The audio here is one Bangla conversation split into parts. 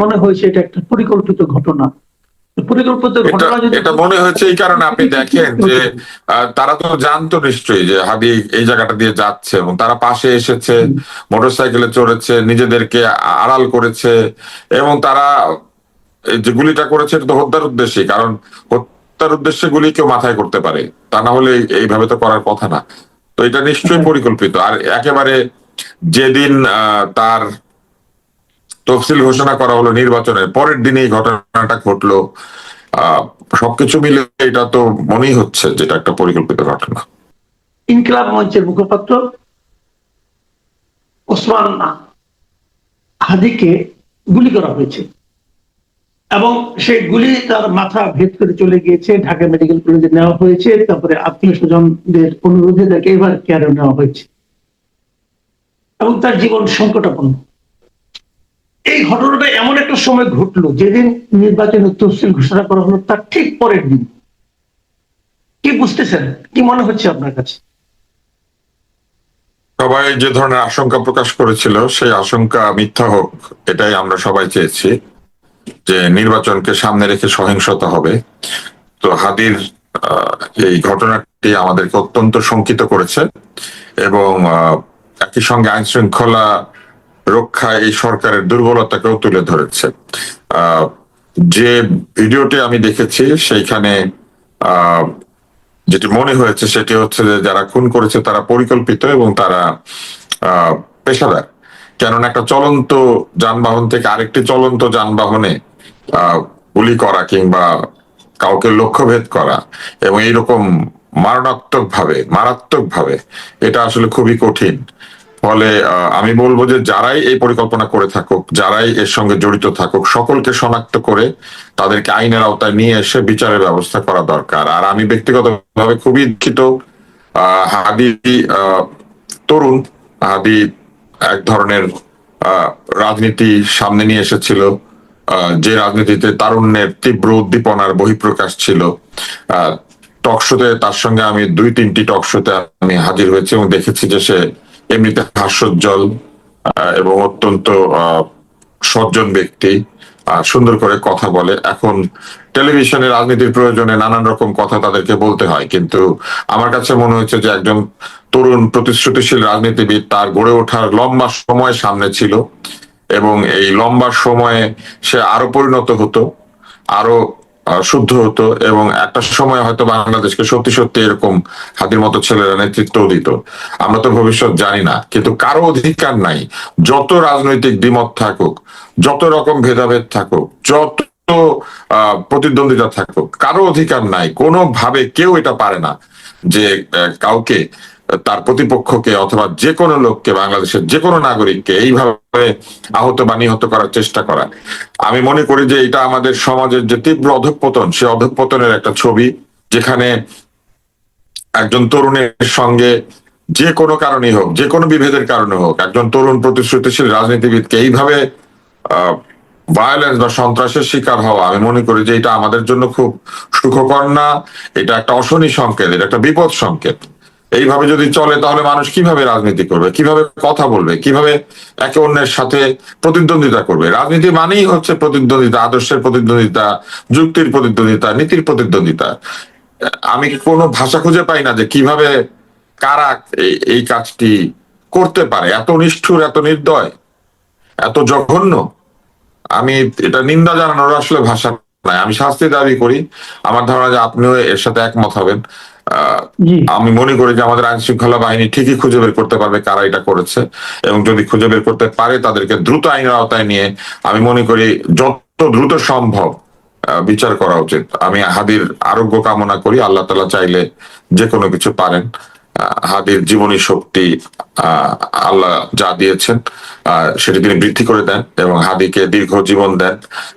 মনে হয়েছে এটা একটা পরিকল্পিত ঘটনা। পরিকল্পিত ঘটনা যদি এটা মনে হয়েছে এই কারণে আপনি দেখেন যে তারা তো জানতো নিশ্চয়ই যে হাদি এই জায়গাটা দিয়ে যাচ্ছে এবং তারা পাশে এসেছে, মোটরসাইকেলে চড়েছে, নিজেদেরকে আড়াল করেছে এবং তারা এই যে গুলিটা করেছে এটা তো হত্যার উদ্দেশ্যে, কারণ হত্যার উদ্দেশ্যে গুলি কেউ মাথায় করতে পারে, তা না হলে এইভাবে তো করার কথা না। তো এটা নিশ্চয়ই পরিকল্পিত। আর একেবারে যেদিন তার তফসিল ঘোষণা করা হলো নির্বাচনের পরের দিনে এই ঘটনাটা ঘটলো, সবকিছু মিলে এটা তো মনেই হচ্ছে যেটা একটা পরিকল্পিত ঘটনা। ইনকিলাব মঞ্চের মুখপাত্র ওসমান হাদিকে গুলি করা হয়েছে এবং সেই গুলি তার মাথা ভেদ করে চলে গিয়েছে। ঢাকা মেডিকেল কলেজে নেওয়া হয়েছে, তারপরে আত্মীয় স্বজনদের অনুরোধে তাকে এবার কেয়ারে নেওয়া হয়েছে এবং তার জীবন সংকটাপন্ন। এই ঘটনাটা এমন একটা সময় ঘটলো যেদিন নির্বাচনের তফসিল ঘোষণা করা হলো তার ঠিক পরের দিন। কি বুঝতেছেন, কি মনে হচ্ছে আপনার কাছে? সবাই যে ধরনের আশঙ্কা প্রকাশ করেছিল সেই আশঙ্কা মিথ্যা হোক, এটাই আমরা সবাই চেয়েছি, যে নির্বাচনকে সামনে রেখে সহিংসতা হবে। তো হাদির এই ঘটনাটি আমাদেরকে অত্যন্ত শঙ্কিত করেছে এবং একই সঙ্গে আইন শৃঙ্খলা রক্ষা এই সরকারের দুর্বলতাকেও তুলে ধরেছে। যে ভিডিওটি আমি দেখেছি সেইখানে যেটি মনে হয়েছে সেটি হচ্ছে যে যারা খুন করেছে তারা পরিকল্পিত এবং তারা পেশাদার। কেননা একটা চলন্ত যানবাহন থেকে আরেকটি চলন্ত যানবাহনে গুলি করা কিংবা কাউকে লক্ষ্যভেদ করা এবং এইরকম মারাত্মক ভাবে এটা আসলে খুবই কঠিন। ফলে আমি বলবো যে যারাই এই পরিকল্পনা করে থাকুক, যারাই এর সঙ্গে জড়িত থাকুক, সকলকে শনাক্ত করে তাদেরকে আইনের আওতায় নিয়ে এসে বিচারের ব্যবস্থা করা দরকার। আর আমি ব্যক্তিগতভাবে খুবই দুঃখিত, হাদি তরুণ, হাদি এক ধরনের রাজনীতি সামনে নিয়ে এসেছিল, যে রাজনীতিতে তারুণ্যের তীব্র উদ্দীপনার বহিঃপ্রকাশ ছিল। টকশোতে তার সঙ্গে আমি 2-3টি টকশোতে আমি হাজির হয়েছি এবং দেখেছি যে সে এমনিতে হাস্যোজ্জ্বল এবং অত্যন্ত সজ্জন ব্যক্তি, সুন্দর করে কথা বলে। এখন টেলিভিশনে রাজনীতির প্রয়োজনে নানান রকম কথা তাদেরকে বলতে হয়, কিন্তু আমার কাছে মনে হচ্ছে যে একজন তরুণ প্রতিশ্রুতিশীল রাজনীতিবিদ, তার গড়ে ওঠার লম্বা সময় সামনে ছিল এবং এই লম্বা সময়ে সে আরো পরিণত হতো, আরো শুদ্ধ হতো এবং একটা সময় হয়তো বাংলাদেশকে সত্যি সত্যি এরকম হাদির মতো ছেলেরা নেতৃত্ব দিত। আমরা তো ভবিষ্যৎ জানি না, কিন্তু কারো অধিকার নাই, যত রাজনৈতিক দ্বিমত থাকুক, যত রকম ভেদাভেদ থাকুক, যত প্রতিদ্বন্দ্বিতা থাকুক, কারো অধিকার নাই, কোনোভাবে কেউ এটা পারে না যে কাউকে, তার প্রতিপক্ষকে অথবা যে কোনো লোককে, বাংলাদেশের যে কোনো নাগরিককে এইভাবে আহত বা নিহত করার চেষ্টা করা। আমি মনে করি যে এটা আমাদের সমাজের যে তীব্র অধঃপতন, সে অধঃপতনের একটা ছবি, যেখানে একজন তরুণের সঙ্গে যে কোনো কারণেই হোক, যে কোনো বিভেদের কারণে হোক, একজন তরুণ প্রতিশ্রুতিশীল রাজনীতিবিদকে এইভাবে ভায়োলেন্স বা সন্ত্রাসের শিকার হওয়া, আমি মনে করি যে এটা আমাদের জন্য খুব সুখকর না। এটা একটা অশনি সংকেত, এটা একটা বিপদ সংকেত। এইভাবে যদি চলে তাহলে মানুষ কিভাবে রাজনীতি করবে, কিভাবে কথা বলবে, কিভাবে একে অন্যের সাথে প্রতিদ্বন্দ্বিতা করবে? রাজনীতি মানেই হচ্ছে প্রতিদ্বন্দ্বিতা, আদর্শের প্রতিদ্বন্দ্বিতা, যুক্তির প্রতিদ্বন্দ্বিতা, নীতির প্রতিদ্বন্দ্বিতা। আমি কোনো ভাষা খুঁজে পাই না যে কিভাবে কারা এই কাজটি করতে পারে, এত নিষ্ঠুর, এত নির্দয়, এত জঘন্য। আমি এটা নিন্দা জানানোর আসলে ভাষা নাই। আমি শাস্তি দাবি করি। আমার ধারণা যে আপনিও এর সাথে একমত হবেন। আমি মনে করি যে আমাদের আইন শৃঙ্খলা বাহিনী ঠিকই খুঁজে বের করতে পারবে কারা এটা করেছে এবং যদি খুঁজে বের করতে পারে তাদেরকে দ্রুত আইনের আওতায় নিয়ে আমি মনে করি যত দ্রুত সম্ভব বিচার করা উচিত। আমি হাদির আরোগ্য কামনা করি। আল্লাহ তাআলা চাইলে যে কোনো কিছু পারেন। হাদির জীবনী শক্তি আল্লাহ যা দিয়েছেন সেটি তিনি বৃদ্ধি করে দেন এবং হাদিকে দীর্ঘ জীবন দেন।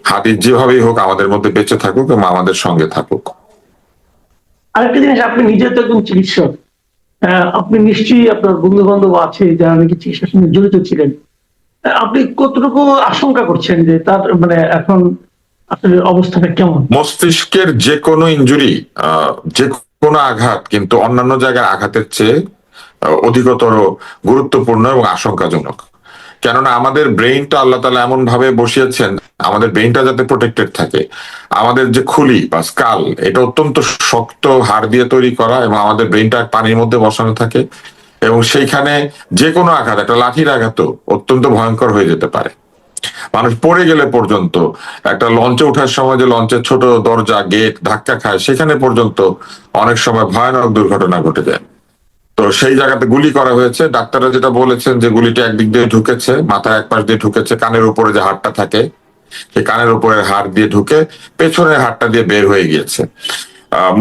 হাদির যেভাবেই হোক আমাদের মধ্যে বেঁচে থাকুক এবং আমাদের সঙ্গে থাকুক। আরেকটা জিনিস, আপনি নিজে তো একজন চিকিৎসক, আপনি নিশ্চয়ই আপনার বন্ধু বান্ধব আছে যারা নাকি চিকিৎসার সঙ্গে জড়িত ছিলেন। আপনি কতটুকু আশঙ্কা করছেন যে তার মানে এখন আসলে অবস্থাটা কেমন? মস্তিষ্কের যে কোনো ইনজুরি, যে কোনো আঘাত কিন্তু অন্যান্য জায়গার আঘাতের চেয়ে অধিকতর গুরুত্বপূর্ণ এবং আশঙ্কাজনক। কেননা আমাদের ব্রেইনটা আল্লাহ তাআলা এমন ভাবে বসিয়েছেন, আমাদের ব্রেইনটা যাতে প্রোটেক্টেড থাকে। আমাদের যে খুলি বা স্কাল, এটা অত্যন্ত শক্ত হাড় দিয়ে তৈরি করা, এবং আমাদের ব্রেইনটা পানির মধ্যে বসানো থাকে, এবং সেইখানে যে কোনো আঘাত, একটা লাঠির আঘাতও অত্যন্ত ভয়ঙ্কর হয়ে যেতে পারে। মানুষ পড়ে গেলে পর্যন্ত, একটা লঞ্চে ওঠার সময় যে লঞ্চের ছোট দরজা গেট ধাক্কা খায়, সেখানে পর্যন্ত অনেক সময় ভয়ানক দুর্ঘটনা ঘটে যায়। তো সেই জায়গাতে গুলি করা হয়েছে। ডাক্তাররা যেটা বলেছেন যে গুলিটা একদিক দিয়ে ঢুকেছে, মাথার এক পাশ দিয়ে ঢুকেছে, কানের উপরে যে হাড়টা থাকে সেই কানের উপরের হাড় দিয়ে ঢুকে পেছনের হাড়টা দিয়ে বের হয়ে গিয়েছে।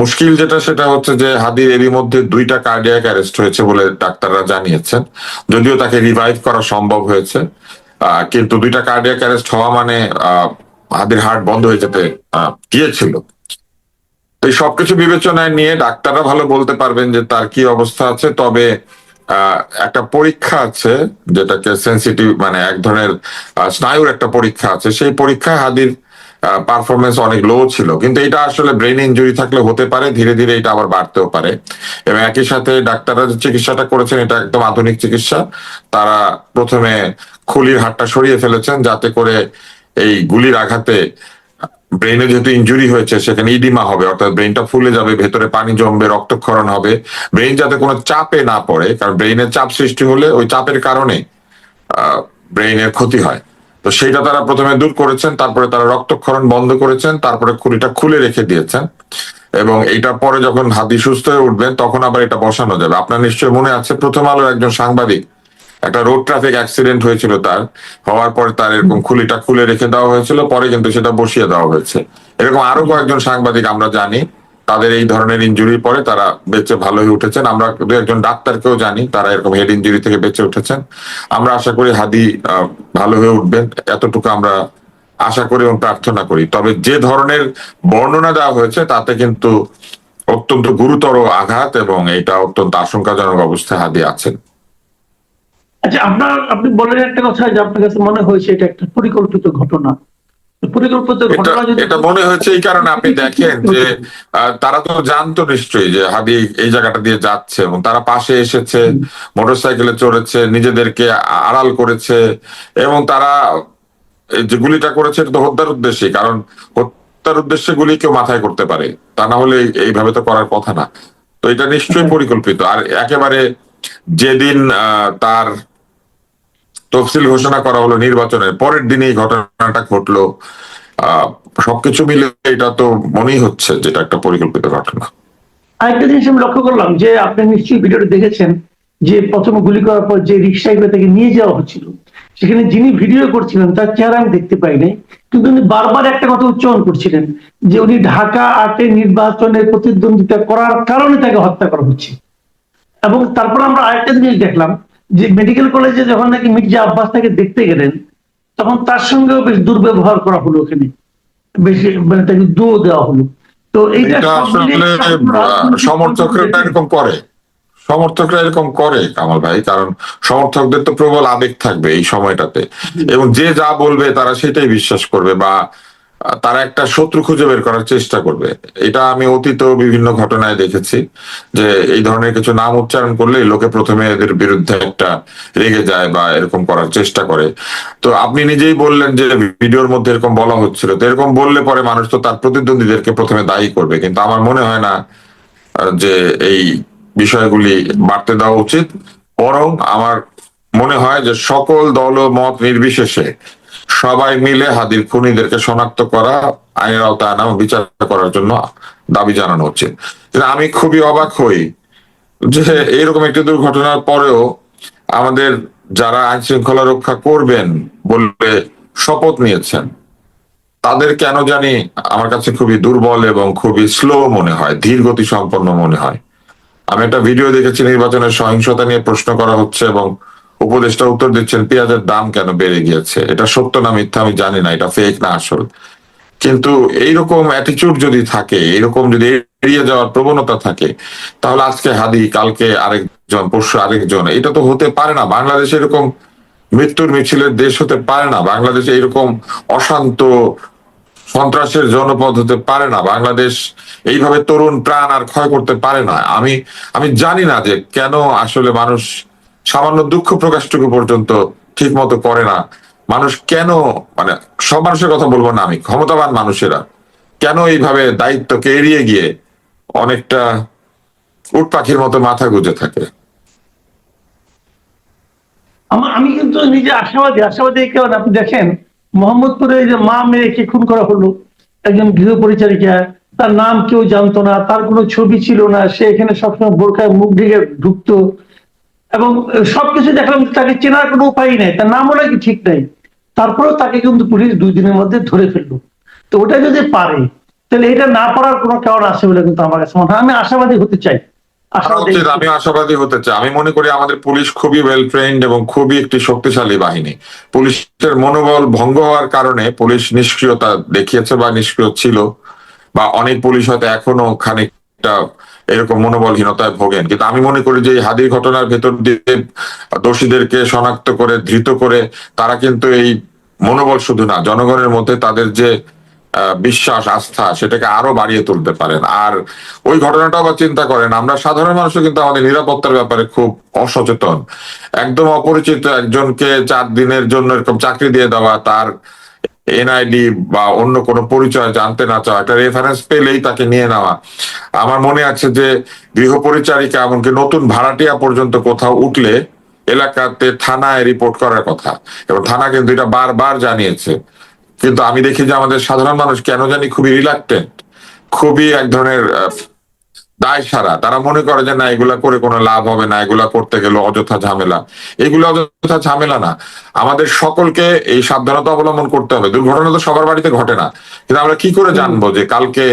মুশকিল যেটা সেটা হচ্ছে যে হাদির এরই মধ্যে 2টা কার্ডিয়াক অ্যারেস্ট হয়েছে বলে ডাক্তাররা জানিয়েছেন। যদিও তাকে রিভাইভ করা সম্ভব হয়েছে, কিন্তু 2টা কার্ডিয়াক অ্যারেস্ট হওয়া মানে হাদির হার্ট বন্ধ হয়ে যেতে গিয়েছিল। এই সবকিছু বিবেচনায় নিয়ে ডাক্তাররা ভালো বলতে পারবেন যে তার কি অবস্থা আছে। তবে একটা পরীক্ষা আছে যেটাকে সেন্সিটিভ, মানে এক ধরনের স্নায়ুর একটা পরীক্ষা আছে, সেই পরীক্ষায় হাদির পারফরমেন্স অনেক লো ছিল। কিন্তু এটা আসলে ব্রেন ইনজুরি থাকলে হতে পারে, ধীরে ধীরে এটা আবার বাড়তেও পারে। এবং একই সাথে ডাক্তাররা যে চিকিৎসাটা করেছেন এটা একদম আধুনিক চিকিৎসা। তারা প্রথমে খুলির হাড়টা সরিয়ে ফেলেছেন, যাতে করে এই গুলির আঘাতে ব্রেনে যেহেতু ইনজুরি হয়েছে সেখানে ইডিমা হবে, অর্থাৎ ব্রেনটা ফুলে যাবে, ভেতরে পানি জমবে, রক্তক্ষরণ হবে, ব্রেন যাতে কোনো চাপে না পড়ে, কারণ ব্রেনের চাপ সৃষ্টি হলে ওই চাপের কারণে ব্রেনের ক্ষতি হয়। তো সেইটা তারা প্রথমে দূর করেছেন, তারপরে তারা রক্তক্ষরণ বন্ধ করেছেন, তারপরে খুলিটা খুলে রেখে দিয়েছেন, এবং এটা পরে যখন হাদি সুস্থ হয়ে উঠবেন তখন আবার এটা বসানো যাবে। আপনার নিশ্চয়ই মনে আছে প্রথম আলোর একজন সাংবাদিক, একটা রোড ট্রাফিক অ্যাক্সিডেন্ট হয়েছিল তার, হওয়ার পরে তার এরকম খুলিটা খুলে রেখে দেওয়া হয়েছিল, পরে কিন্তু সেটা বসিয়ে দেওয়া হয়েছে। এরকম আরো কয়েকজন সাংবাদিক আমরা জানি তাদের এই ধরনের ইনজুরির পরে তারা বেঁচে ভালো হয়ে উঠেছেন। আমরা 2-1 ডাক্তারকেও জানি তারা এরকম হেড ইনজুরি থেকে বেঁচে উঠেছেন। আমরা আশা করি হাদি ভালো হয়ে উঠবেন, এতটুকু আমরা আশা করি এবং প্রার্থনা করি। তবে যে ধরনের বর্ণনা দেওয়া হয়েছে তাতে কিন্তু অত্যন্ত গুরুতর আঘাত, এবং এটা অত্যন্ত আশঙ্কাজনক অবস্থায় হাদি আছেন। আচ্ছা, আপনি বলেন একটা কথা যে আপনার কাছে মনে হয়েছে এটা একটা পরিকল্পিত ঘটনা। পরিকল্পিত ঘটনা যদি এটা মনে হয়েছে এই কারণে, আপনি দেখেন যে তারা তো জানতো নিশ্চয়ই যে হাদি এই জায়গাটা দিয়ে যাচ্ছে, এবং তারা পাশে এসেছে, মোটরসাইকেলে চড়েছে, নিজেদেরকে আড়াল করেছে, এবং তারা যে গুলিটা করেছে এটা তো হত্যার উদ্দেশ্যে, কারণ হত্যার উদ্দেশ্যে গুলি কেউ মাথায় করতে পারে, তা না হলে এইভাবে তো করার কথা না। তো এটা নিশ্চয়ই পরিকল্পিত। আর একেবারে যেদিন তার তফসিল ঘোষণা করা হলো নির্বাচনের পরের দিনই এই ঘটনাটা ঘটলো, সবকিছু মিলে এটা তো মনেই হচ্ছে যেটা একটা পরিকল্পিত ঘটনা। আরেকটা জিনিস আমি লক্ষ্য করলাম যে আপনি নিশ্চয়ই ভিডিওটা দেখেছেন যে প্রথমে গুলি করার পর যে রিক্সায় করে তাকে নিয়ে যাওয়া হচ্ছিল, সেখানে যিনি ভিডিও করছিলেন তার চেহারা আমি দেখতে পাই নাই, কিন্তু উনি বারবার একটা কথা উচ্চারণ করছিলেন যে উনি ঢাকা 8-এ নির্বাচনে প্রতিদ্বন্দ্বিতা করার কারণে তাকে হত্যা করা হচ্ছে। এবং তারপর আমরা আরেকটা জিনিস দেখলাম যে মেডিকেল কলেজে যখন নাকি মির্জা আব্বাস তাকে দেখতে গেলেন তখন তার সঙ্গেও বেশ দুর্ব্যবহার করা হলো, ওখানে বেশ মানে তাকে দুও দেওয়া হলো। তো এইটা এটা আসলে সমর্থকরা এরকম করে, সমর্থকরা এরকম করে কামাল ভাই, কারণ সমর্থকদের তো প্রবল আবেগ থাকবে এই সময়টাতে, এবং যে যা বলবে তারা সেটাই বিশ্বাস করবে, বা তারা একটা শত্রু খুঁজে বের করার চেষ্টা করবে। এটা আমি অতীত বিভিন্ন ঘটনায় দেখেছি যে এই ধরনের কিছু নাম উচ্চারণ করলে লোকে প্রথমে এদের বিরুদ্ধে একটা রেগে যায় বা এরকম করার চেষ্টা করে। তো আপনি নিজেই বললেন যে ভিডিওর মধ্যে এরকম বলা হচ্ছিল, তো এরকম বললে পরে মানুষ তো তার প্রতিদ্বন্দ্বীদেরকে প্রথমে দায়ী করবে, কিন্তু আমার মনে হয় না যে এই বিষয়গুলি বাড়তে দেওয়া উচিত। বরং আমার মনে হয় যে সকল দল ও মত নির্বিশেষে সবাই মিলে হাদির খুনিদেরকে শনাক্ত করা, আইনের আওতায় আনা, বিচার করার জন্য দাবি জানানো উচিত। কিন্তু আমি খুবই অবাক হই যে এইরকম একটি দুর্ঘটনার পরেও আমাদের যারা আইন শৃঙ্খলা রক্ষা করবেন বলে শপথ নিয়েছেন তাদের কেন জানি আমার কাছে খুবই দুর্বল এবং খুবই স্লো মনে হয়, ধীর গতি সম্পন্ন মনে হয়। আমি একটা ভিডিও দেখেছি, নির্বাচনের সহিংসতা নিয়ে প্রশ্ন করা হচ্ছে এবং উপদেষ্টা উত্তর দিচ্ছেন পেঁয়াজের দাম কেন বেড়ে গিয়েছে। এটা সত্য না মিথ্যা আমি জানি না, এটা ফেক না আসল, কিন্তু এইরকম অ্যাটিটিউড যদি থাকে, এরকম যদি এড়িয়ে যাওয়ার প্রবণতা থাকে, তাহলে আজকে হাদি, কালকে আরেকজন, পরশু আরেকজন, এটা তো হতে পারে না। বাংলাদেশ এরকম মৃত্যুর মিছিলের দেশ হতে পারে না, বাংলাদেশে এরকম অশান্ত সন্ত্রাসের জনপদ হতে পারে না, বাংলাদেশ এইভাবে তরুণ প্রাণ আর ক্ষয় করতে পারে না। আমি জানি না যে কেন আসলে মানুষ সামান্য দুঃখ প্রকাশটুকু পর্যন্ত ঠিক মতো করে না, মানুষ কেন, মানে সব মানুষের কথা বলবো না আমি, ক্ষমতাবান মানুষেরা কেন এইভাবে দায়িত্বকে এড়িয়ে গিয়ে অনেকটা উট পাখির মতো মাথা গুঁজে থাকে? আমি কিন্তু নিজে আশাবাদী এই কারণে, আপনি দেখেন মোহাম্মদপুরে যে মা মেয়েকে খুন করা হলো, একজন গৃহ পরিচারিকা, তার নাম কেউ জানতো না, তার কোনো ছবি ছিল না, সে এখানে সবসময় বোরখায় মুখ ঢেকে ঢুকতো, এবং সবকিছু দেখলাম তাকে চেনার কোনো উপায় নেই, তার নামও নাকি ঠিক নাই, তারপরেও তাকে কিন্তু পুলিশ 2 দিনের মধ্যে ধরে ফেললো। তো ওটা যদি পারে, তাহলে এটা না পারার কোনো কারণ আছে বলে কিন্তু আমার কাছে মনে হয়। আমি আশাবাদী হতে চাই, আশাবাদী। আমি আশাবাদী হতে চাই। আমি মনে করি আমাদের পুলিশ খুবই ওয়েল ট্রেন্ড এবং খুবই একটি শক্তিশালী বাহিনী। পুলিশের মনোবল ভঙ্গ হওয়ার কারণে পুলিশ নিষ্ক্রিয়তা দেখিয়েছে বা নিষ্ক্রিয় ছিল, বা অনেক পুলিশ হয়তো এখনো খানিকটা এরকম মনোবলহীনতায় ভোগেন। কিন্তু আমি মনে করি যে এই হাদির ঘটনার ভেতর দিয়ে দোষীদেরকে শনাক্ত করে ধৃত করে তারা কিন্তু এই মনোবল শুধু না, জনগণের মধ্যে তাদের যে বিশ্বাস আস্থা সেটাকে আরো বাড়িয়ে তুলতে পারেন। আর ওই ঘটনাটাও আবার চিন্তা করেন, আমরা সাধারণ মানুষও কিন্তু আমাদের নিরাপত্তার ব্যাপারে খুব অসচেতন। একদম অপরিচিত একজনকে 4 দিনের জন্য এরকম চাকরি দিয়ে দেওয়া, তার এনআইডি বা অন্য কোনো পরিচয় জানতে না চাওয়া, একটা রেফারেন্স পেলেই তাকে নিয়ে নেওয়া। আমার মনে আছে যে গৃহ পরিচারিকা এমনকি নতুন ভাড়াটিয়া পর্যন্ত কোথাও উঠলে এলাকাতে থানায় রিপোর্ট করার কথা, এবং থানা কিন্তু এটা বারবার জানিয়েছে। কিন্তু আমি দেখি যে আমাদের সাধারণ মানুষ কেন জানি খুবই রিলাক্টেন্ট, খুবই এক ধরনের দায় সারা। তারা মনে করে যে না, এগুলা করে কোনো লাভ হবে না, এগুলা করতে গেলে অযথা ঝামেলা। এগুলো অযথা ঝামেলা না, আমাদের সকলকে এই সাবধানতা অবলম্বন করতে হবে। দুর্ঘটনা তো সবার বাড়িতে ঘটে না, কিন্তু আমরা কি করে জানবো যে কালকে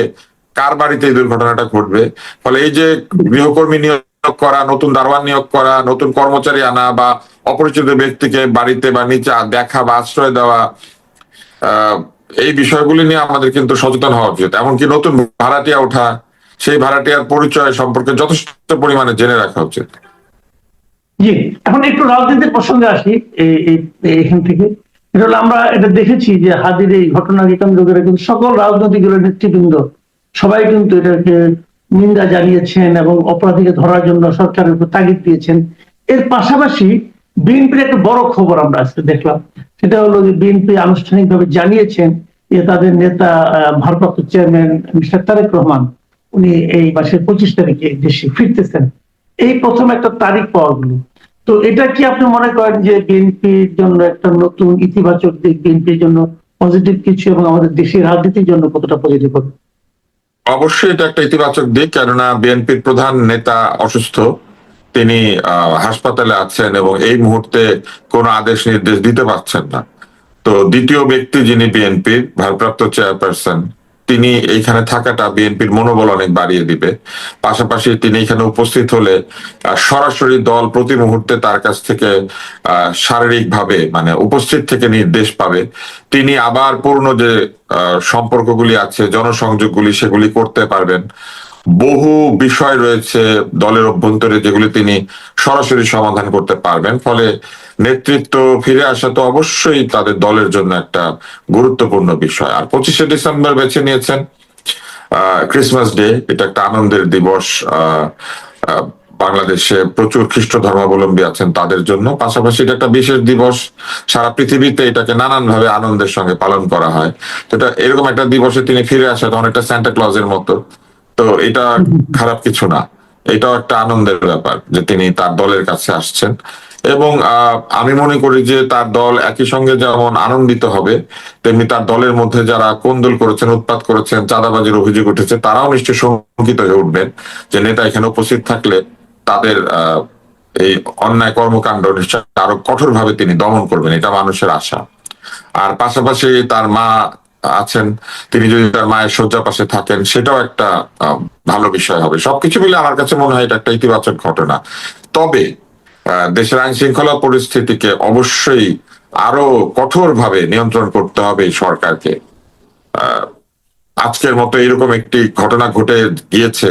কার বাড়িতে এই দুর্ঘটনাটা ঘটবে? ফলে এই যে গৃহকর্মী নিয়োগ করা, নতুন দারোয়ান নিয়োগ করা, নতুন কর্মচারী আনা, বা অপরিচিত ব্যক্তিকে বাড়িতে বা নিচে দেখা বা আশ্রয় দেওয়া, এই বিষয়গুলি নিয়ে আমাদের কিন্তু সচেতন হওয়া উচিত। এমনকি নতুন ভাড়াটিয়া ওঠা, সেই ভাড়াটিয়ার পরিচয় সম্পর্কে যথেষ্ট পরিমাণে জেনে রাখা উচিত। জি, এখন একটু রাজনীতির প্রসঙ্গে আসি। এখান থেকে এটা হলো, আমরা এটা দেখেছি যে হাদির এই ঘটনাকে কেন্দ্র করে কিন্তু সকল রাজনৈতিক দলের নেতৃবৃন্দ সবাই কিন্তু এটাকে নিন্দা জানিয়েছেন এবং অপরাধীকে ধরার জন্য সরকারের উপর তাগিদ দিয়েছেন। এর পাশাপাশি বিএনপির একটা বড় খবর আমরা আজকে দেখলাম, সেটা হলো যে বিএনপি আনুষ্ঠানিকভাবে জানিয়েছেন যে তাদের নেতা ভারপ্রাপ্ত চেয়ারম্যান মিস্টার তারেক রহমান, উনি এই মাসের 25 তারিখে দেশে ফিরতেছেন। এই প্রথম একটা তারিখ পাওয়া গেল। তো এটা কি আপনি মনে করেন যে বিএনপির জন্য একটা নতুন ইতিবাচক দিক, বিএনপির জন্য পজিটিভ কিছু, এবং আমাদের দেশের রাজনীতির জন্য কতটা পজিটিভ হবে? অবশ্যই এটা একটা ইতিবাচক দিক, কেননা বিএনপির প্রধান নেতা অসুস্থ, তিনি হাসপাতালে আছেন এবং এই মুহূর্তে কোনো আদেশ নির্দেশ দিতে পারছেন না। তো দ্বিতীয় ব্যক্তি যিনি বিএনপির ভারপ্রাপ্ত চেয়ারপারসন, তিনি এইখানে থাকাটা বিএনপির মনোবল অনেক বাড়িয়ে দিবে। পাশাপাশি তিনি এখানে উপস্থিত হলে সরাসরি দল প্রতি মুহূর্তে তার কাছ থেকে শারীরিকভাবে মানে উপস্থিত থেকে নির্দেশ পাবে। তিনি আবার পূর্ণ যে সম্পর্কগুলি আছে, জনসংযোগগুলি, সেগুলি করতে পারবেন। বহু বিষয় রয়েছে দলের অভ্যন্তরে যেগুলি তিনি সরাসরি সমাধান করতে পারবেন। ফলে নেতৃত্ব ফিরে আসা তো অবশ্যই তাদের দলের জন্য একটা গুরুত্বপূর্ণ বিষয়। আর 25শে ডিসেম্বর বেছে নিয়েছেন ক্রিসমাস ডে, এটা একটা আনন্দের দিবস। বাংলাদেশে প্রচুর খ্রিস্ট ধর্মাবলম্বী আছেন তাদের জন্য, পাশাপাশি এটা একটা বিশেষ দিবস। সারা পৃথিবীতে এটাকে নানান ভাবে আনন্দের সঙ্গে পালন করা হয়। তো এটা এরকম একটা দিবসে তিনি ফিরে আসাটা অনেকটা সান্টা ক্লজের মতো। তো এটা খারাপ কিছু না, এটাও একটা আনন্দের ব্যাপার যে তিনি তার দলের কাছে আসছেন। এবং আমি মনে করি যে তার দল একই সঙ্গে যেমন আনন্দিত হবে, তেমনি তার দলের মধ্যে যারা কোন্দল করেছেন, উৎপাত করেছেন, চাঁদাবাজির অভিযোগ উঠেছে, তারাও নিশ্চয়ই শঙ্কিত হয়ে উঠবেন যে নেতা এখানে উপস্থিত থাকলে তাদের এই অন্যায় কর্মকাণ্ড নিশ্চয় আরো কঠোরভাবে তিনি দমন করবেন, এটা মানুষের আশা। আর পাশাপাশি তার মা আছেন, তিনি যদি তার মায়ের শয্যা পাশে থাকেন, সেটাও একটা ভালো বিষয় হবে। সবকিছু মিলে আমার কাছে মনে হয় এটা একটা ইতিবাচক ঘটনা। তবে দেশের আইন শৃঙ্খলা পরিস্থিতিকে অবশ্যই আরো কঠোরভাবে নিয়ন্ত্রণ করতে হবে এই সরকারকে। আজকের মতো এরকম একটি ঘটনা ঘটে গিয়েছে,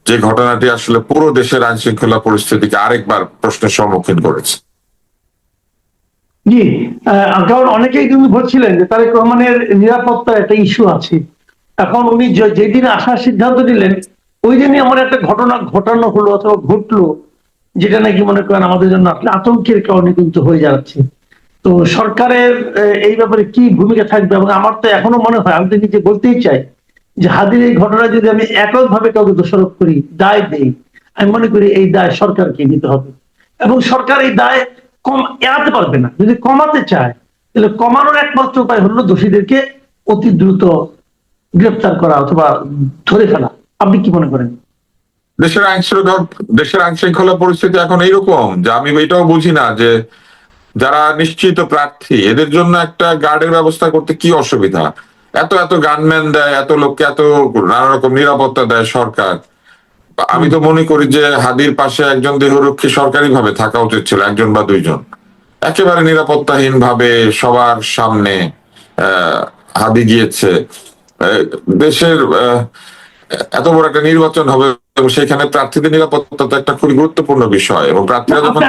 যে ঘটনাটি আসলে পুরো দেশের আইন শৃঙ্খলা পরিস্থিতিকে আরেকবার প্রশ্নের সম্মুখীন করেছে। জি, কারণ অনেকেই কিন্তু বলছিলেন যে তারেক রহমানের নিরাপত্তার একটা ইস্যু আছে। এখন উনি যেদিন আসার সিদ্ধান্ত নিলেন, ওই দিনই আমার একটা ঘটনা ঘটানো হলো অথবা ঘটলো, যেটা নাকি মনে করেন আমাদের জন্য আসলে আতঙ্কের কারণে কিন্তু হয়ে যাচ্ছে। তো সরকারের এই ব্যাপারে কি ভূমিকা থাকবে? এবং আমার তো এখনো মনে হয়, আমি তো নিজে বলতেই চাই যে হাদির এই ঘটনা যদি আমি এককভাবে কাউকে দোষারোপ করি, দায় দেই, আমি মনে করি এই দায় সরকারকে নিতে হবে। এবং সরকার এই দায় এড়াতে পারবে না। যদি কমাতে চায়, তাহলে কমানোর একমাত্র উপায় হলো দোষীদেরকে অতি দ্রুত গ্রেপ্তার করা অথবা ধরে ফেলা। আপনি কি মনে করেন? দেশের আইন শৃঙ্খলা পরিস্থিতি এখন এইরকম যে আমি এটাও বুঝি না যে যারা নিশ্চিত প্রার্থী এদের জন্য একটা গার্ডের ব্যবস্থা করতে কি অসুবিধা। এত এত গানম্যান দেয়, এত লোককে এত নানা রকম নিরাপত্তা দেয় সরকার। আমি তো মনে করি যে হাদির পাশে একজন দেহরক্ষী সরকারি ভাবে থাকা উচিত ছিল, একজন বা দুইজন। একেবারে নিরাপত্তাহীন ভাবে সবার সামনে হাদি গিয়েছে। দেশের এত বড় একটা নির্বাচন হবে এবং সেখানে প্রার্থীদের নিরাপত্তা তো একটা খুবই গুরুত্বপূর্ণ বিষয়, এবং প্রার্থীরা যখন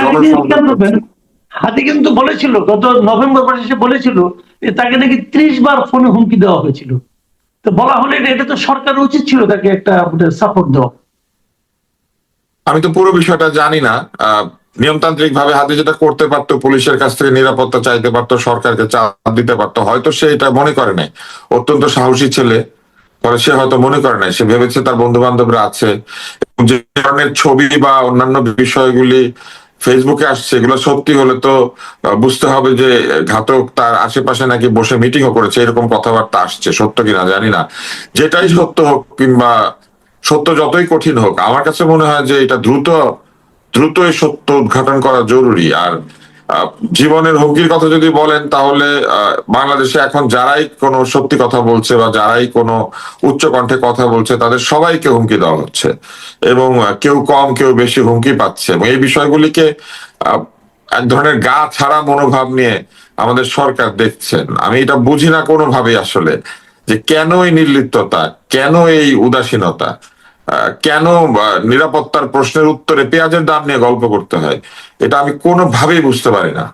হাদি কিন্তু বলেছিল, গত নভেম্বর মাসে বলেছিল যে তাকে নাকি 30 বার ফোনে হুমকি দেওয়া হয়েছিল। তো বলা হলে এটা তো সরকার উচিত ছিল তাকে একটা সাপোর্ট দেওয়া। আমি তো পুরো বিষয়টা জানি না। নিয়মতান্ত্রিক ভাবে হাদি যেটা করতে পারতো, পুলিশের কাছ থেকে নিরাপত্তা চাইতে পারতো, সরকারকে চাপ দিতে পারতো, হয়তো সে এটা মনে করে নাই। অত্যন্ত সাহসী ছেলে, পরে সে হয়তো মনে করে নাই, সে ভেবেছে তার বন্ধু বান্ধবরা আছে। যে ধরনের ছবি বা অন্যান্য বিষয়গুলি ফেসবুকে আসছে, এগুলো সত্যি হলে তো বুঝতে হবে যে ঘাতক তার আশেপাশে নাকি বসে মিটিংও করেছে, এরকম কথাবার্তা আসছে। সত্য কিনা জানি না। যেটাই সত্য হোক কিংবা সত্য যতই কঠিন হোক, আমার কাছে মনে হয় যে এটা দ্রুত এই সত্য উদ্ঘাটন করা জরুরি। আর আহ, জীবনের হুমকির কথা যদি বলেন, তাহলে বাংলাদেশে এখন যারাই কোনো সত্যি কথা বলছে বা যারাই কোনো উচ্চ কণ্ঠে কথা বলছে, তাদের সবাইকে হুমকি দেওয়া হচ্ছে, এবং কেউ কম কেউ বেশি হুমকি পাচ্ছে। এবং এই বিষয়গুলিকে আহ, এক ধরনের গা ছাড়া মনোভাব নিয়ে আমাদের সরকার দেখছেন। আমি এটা বুঝি না কোনোভাবেই আসলে, যে কেন এই নির্লিপ্ততা, কেন এই উদাসীনতা, কেন নিরাপত্তার প্রশ্নের উত্তরে পেঁয়াজের দাম নিয়ে গল্প করতে হয়, এটা আমি কোনোভাবেই বুঝতে পারি না।